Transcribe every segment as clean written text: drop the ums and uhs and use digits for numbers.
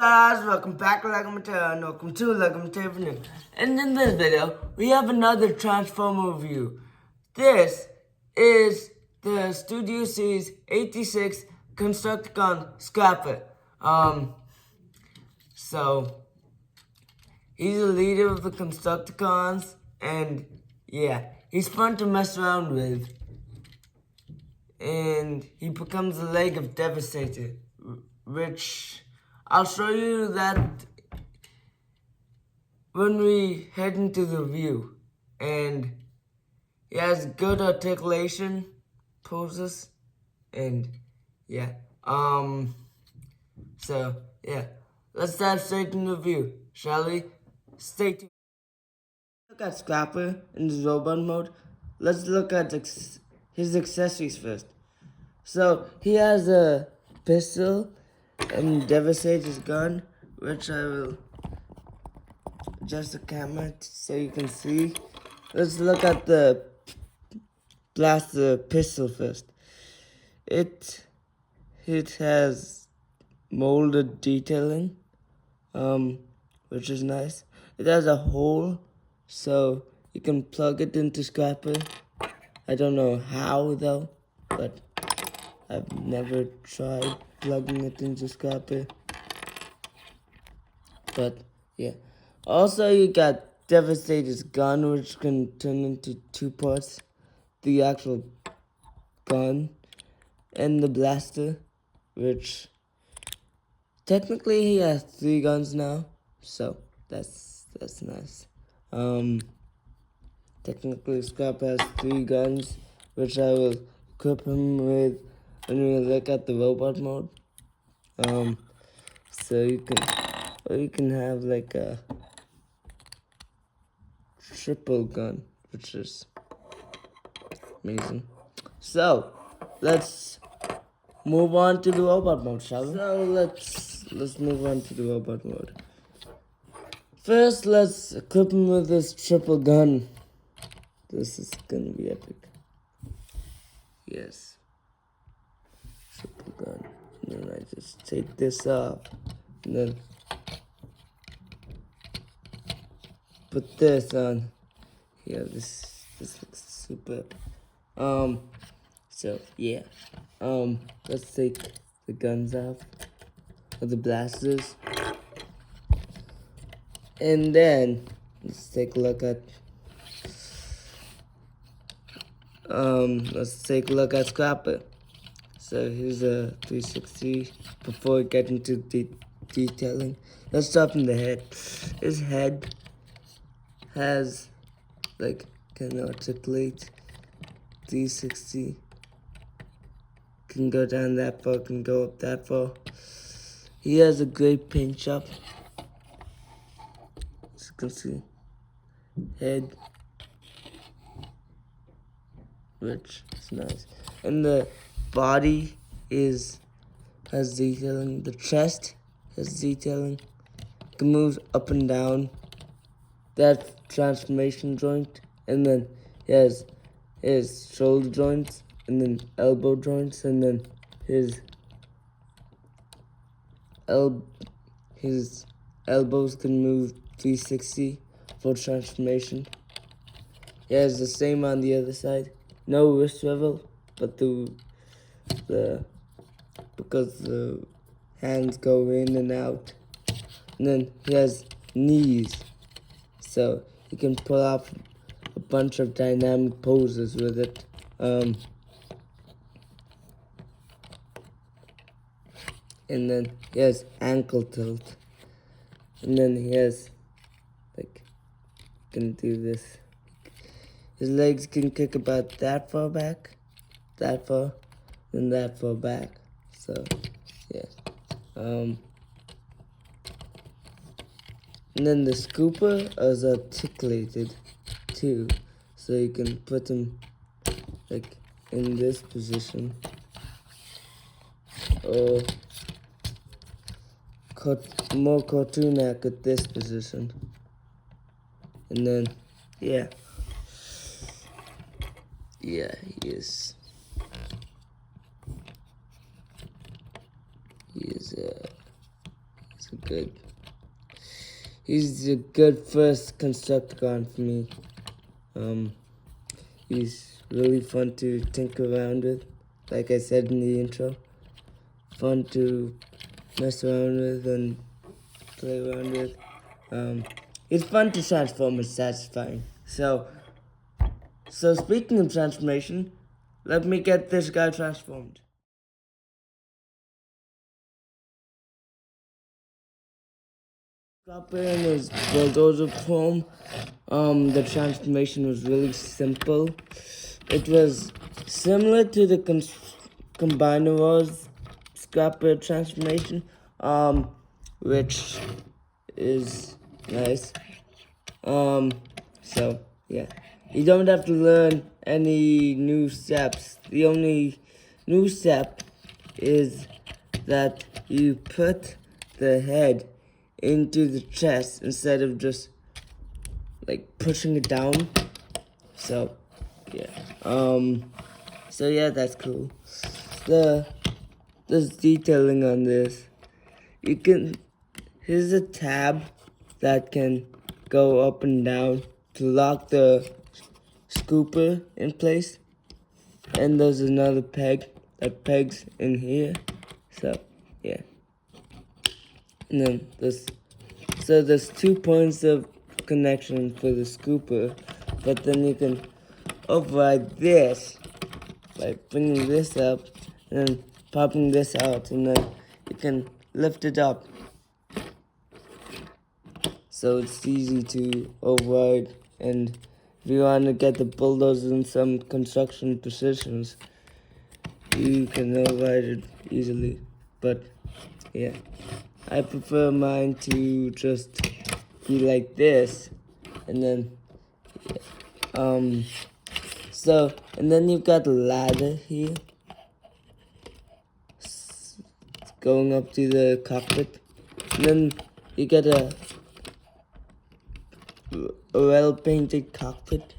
Guys, welcome back, welcome to Avenue. And in this video, we have another Transformer review. This is the Studio Series 86 Constructicon Scrapper. So he's the leader of the Constructicons, and yeah, he's fun to mess around with. And he becomes the leg of Devastator, which I'll show you that when we head into the view. And he has good articulation poses, and yeah. So yeah, let's dive straight into the view, shall we? Stay tuned. Look at Scrapper in his robot mode. Let's look at his accessories first. So he has a pistol and Devastator's gun, which I will adjust the camera so you can see. Let's look at the blaster pistol first. It has molded detailing, which is nice. It has a hole, so you can plug it into Scrapper. I don't know how though, but I've never tried plugging it into Scrapper. But yeah. Also, you got Devastator's gun, which can turn into two parts. The actual gun and the blaster, which technically he has 3 guns now. So that's nice. Technically Scrap has 3 guns, which I will equip him with when we look at the robot mode. So you can have like a triple gun, which is amazing. So let's move on to the robot mode, shall we? So let's move on to the robot mode. First, let's equip him with this triple gun. This is gonna be epic. Yes. Triple gun. And then I just take this off. And then put this on. Yeah, this looks super. So yeah. Let's take the guns off. Or the blasters. And then let's take a look at Scrapper. So here's a 360 before we get into detailing. Let's start from the head. His head has can articulate 360. Can go down that far, can go up that far. He has a great paint job. As you can see. Head, which is nice. And the body has detailing. The chest has detailing. It can move up and down. That transformation joint, and then he has his shoulder joints, and then elbow joints, and then his elbows can move 360 for transformation. He has the same on the other side. No wrist swivel, but because the hands go in and out. And then he has knees, so you can pull off a bunch of dynamic poses with it. And then he has ankle tilt. And then he has, you can do this. His legs can kick about that far back, that far, and that far back. So, yeah. And then the scooper is articulated too. So you can put him in this position. Or more cartoon-like at this position. And then, yeah. Yeah, he is a good. He's a good first Constructicon for me. He's really fun to tinker around with, like I said in the intro. Fun to mess around with and play around with. It's fun to transform, it's satisfying. So speaking of transformation, let me get this guy transformed. Scrapper in his bulldozer form. The transformation was really simple. It was similar to the Combiner Wars Scrapper transformation, which is nice. So yeah, you don't have to learn any new steps. The only new step is that you put the head into the chest instead of just like pushing it down. So yeah, that's cool. There's detailing on this. Here's a tab that can go up and down to lock the scooper in place, and there's another peg that pegs in here. So yeah, and then there's 2 points of connection for the scooper, but then you can override this by bringing this up and then popping this out, and then you can lift it up. So it's easy to override, and if you want to get the bulldozer in some construction positions, you can override it easily. But yeah, I prefer mine to just be like this, and then and then you've got a ladder here going up to the cockpit, and then you get a well-painted cockpit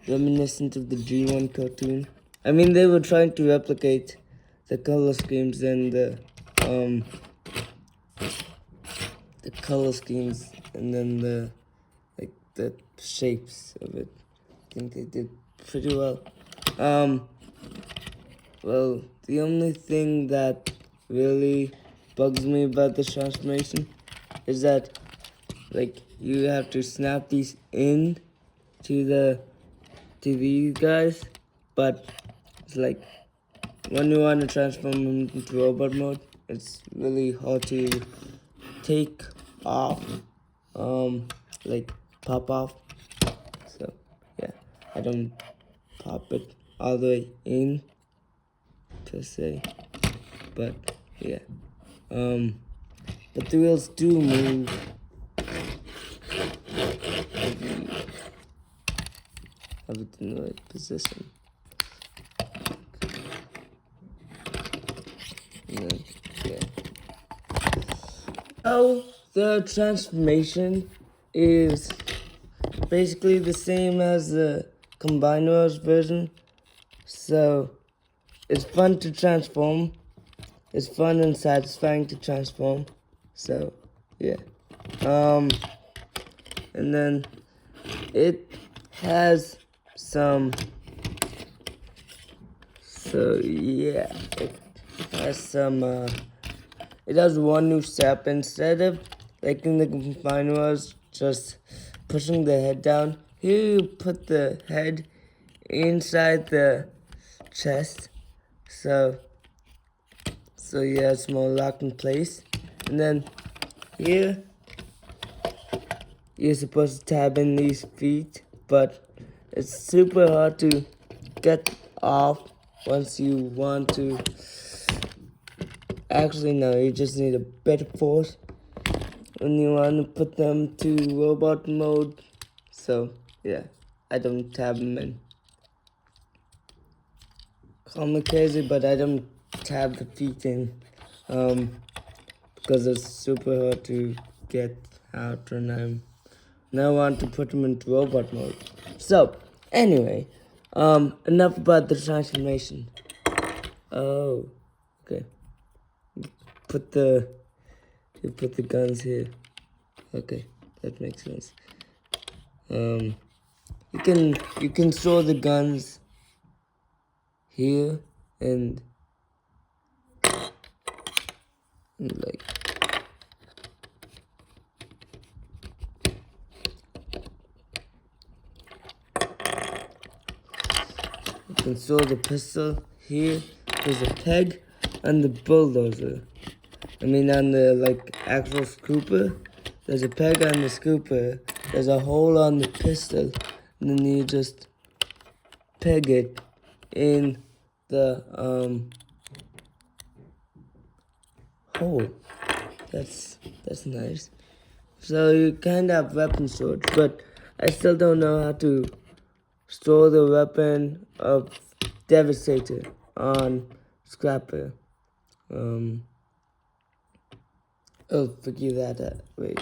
reminiscent of the G1 cartoon. I mean, they were trying to replicate the color schemes and the color schemes, and then the shapes of it. I think they did pretty well. Well, the only thing that really bugs me about this transformation is that you have to snap these in to these guys, but it's like when you want to transform them into robot mode, it's really hard to take off, pop off. So yeah, I don't pop it all the way in per se, but yeah, but the wheels do move. Have it in the right position. And then, yeah. So the transformation is basically the same as the Combiner version. So it's fun to transform. It's fun and satisfying to transform. So yeah. And then it has some, so yeah, it has one new step. Instead of like in the Combiner was just pushing the head down, here you put the head inside the chest, so yeah, it's more locked in place. And then here you're supposed to tab in these feet, but it's super hard to get off once you want to. Actually, no, you just need a bit of force when you want to put them to robot mode. So yeah, I don't tab them in. Call me crazy, but I don't tab the feet in, because it's super hard to get out when I want to put them into robot mode. So anyway, enough about the transformation. Oh, okay. put the guns here. Okay, that makes sense. You can store the guns here and like you can store the pistol here. There's a peg on the bulldozer. I mean on the like actual scooper. There's a peg on the scooper. There's a hole on the pistol, and then you just peg it in the hole. That's nice. So you kind of have weapon storage, but I still don't know how to store the weapon of Devastator on Scrapper. I'll figure that out. Wait.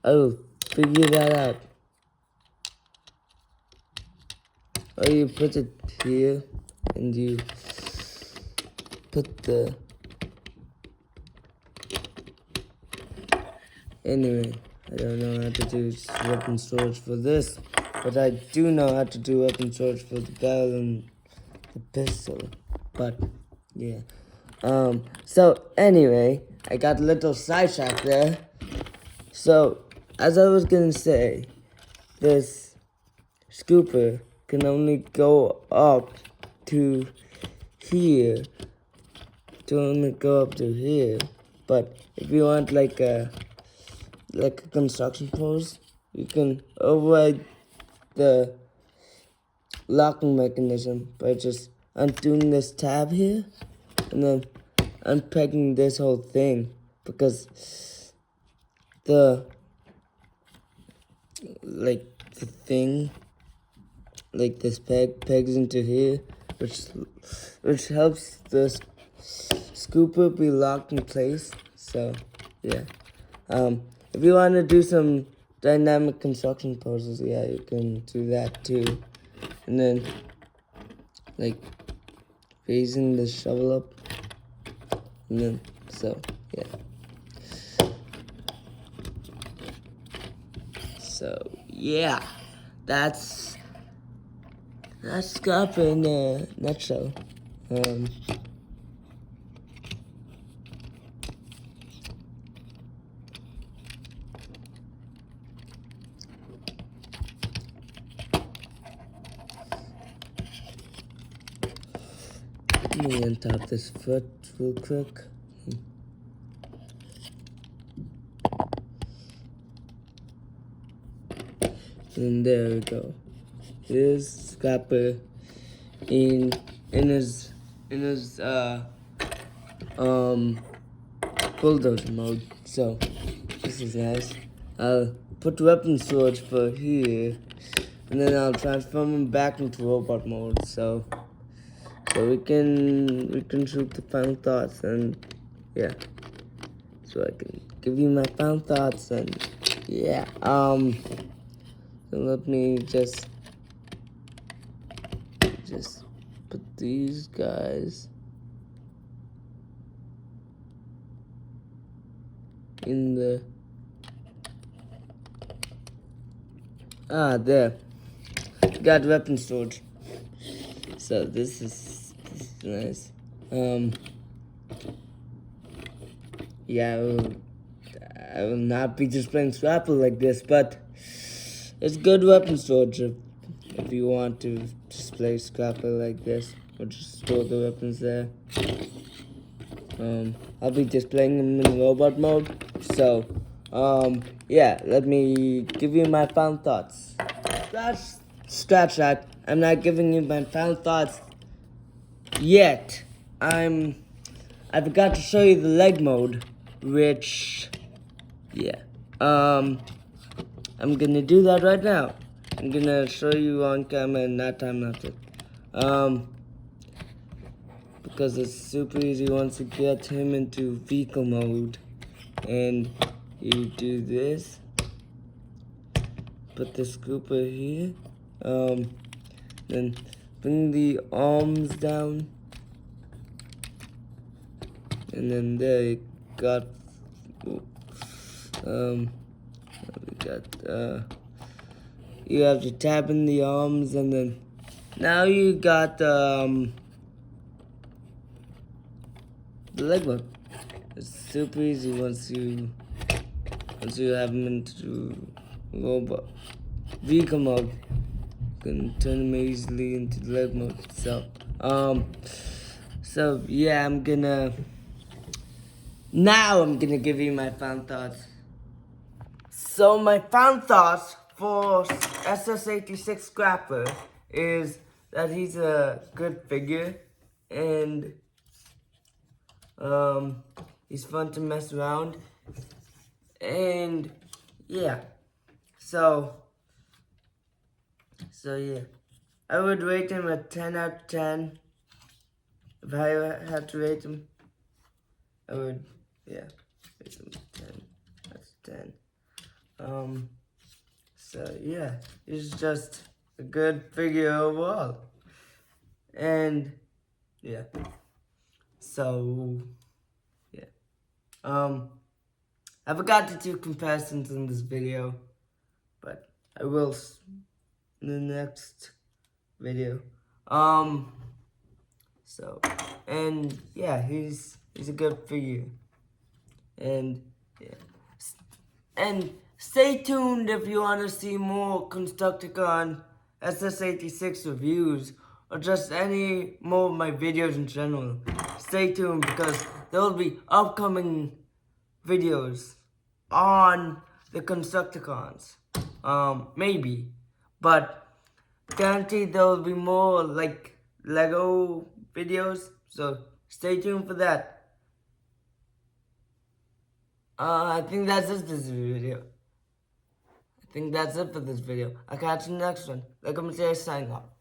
I will figure that out. Or you put it here and you put the... Anyway, I don't know how to do weapon storage for this, but I do know how to do weapon storage for the barrel and the pistol. But yeah. So anyway, I got a little sidetracked there. So as I was gonna say, this scooper can only go up to here. But if you want like a construction pose, you can override the locking mechanism by just undoing this tab here and then unpegging this whole thing, because the thing, like this pegs into here, which helps the scooper be locked in place. So yeah, if you want to do some dynamic construction poses, yeah, you can do that too. And then like raising the shovel up, and then so yeah. So yeah, that's Scrapper in a nutshell. Let me untop this foot real quick. And there we go. Here's Scrapper in his bulldozer mode. So this is nice. I'll put weapon storage for here, and then I'll transform him back into robot mode. So we can shoot the final thoughts, and yeah. So I can give you my final thoughts, and yeah. So let me just put these guys in the there. Got weapon storage. So this is nice. Yeah, I will not be displaying Scrapper like this, but it's good weapon storage if you want to display Scrapper like this, or just store the weapons there. I'll be displaying them in robot mode. So, yeah, let me give you my final thoughts. Scratch that. I'm not giving you my final thoughts yet. I forgot to show you the leg mode, which, yeah. I'm gonna do that right now. I'm gonna show you on camera and that time after. Because it's super easy once you get him into vehicle mode. And you do this. Put the scooper here. Then bring the arms down. And then there you got, you have to tap in the arms, and then now you got, the leg work. It's super easy once you have them into robot vehicle mode. You can turn them easily into leg mode. So yeah, now I'm gonna give you my final thoughts. So my final thoughts for SS86 Scrapper is that he's a good figure, and he's fun to mess around, and yeah, so yeah, I would rate him a 10 out of 10. If I had to rate him, I would, yeah, rate him 10 out of 10. So yeah, he's just a good figure overall. And yeah. So yeah. I forgot to do comparisons in this video, but I will in the next video. So, and yeah, he's a good figure. And yeah. And stay tuned if you want to see more Constructicon SS86 reviews, or just any more of my videos in general. Stay tuned, because there will be upcoming videos on the Constructicons. Maybe. But guaranteed there will be more like Lego videos, so stay tuned for that. I think that's it for this video. I think that's it for this video. I'll catch you in the next one. Like I'm saying, signing off.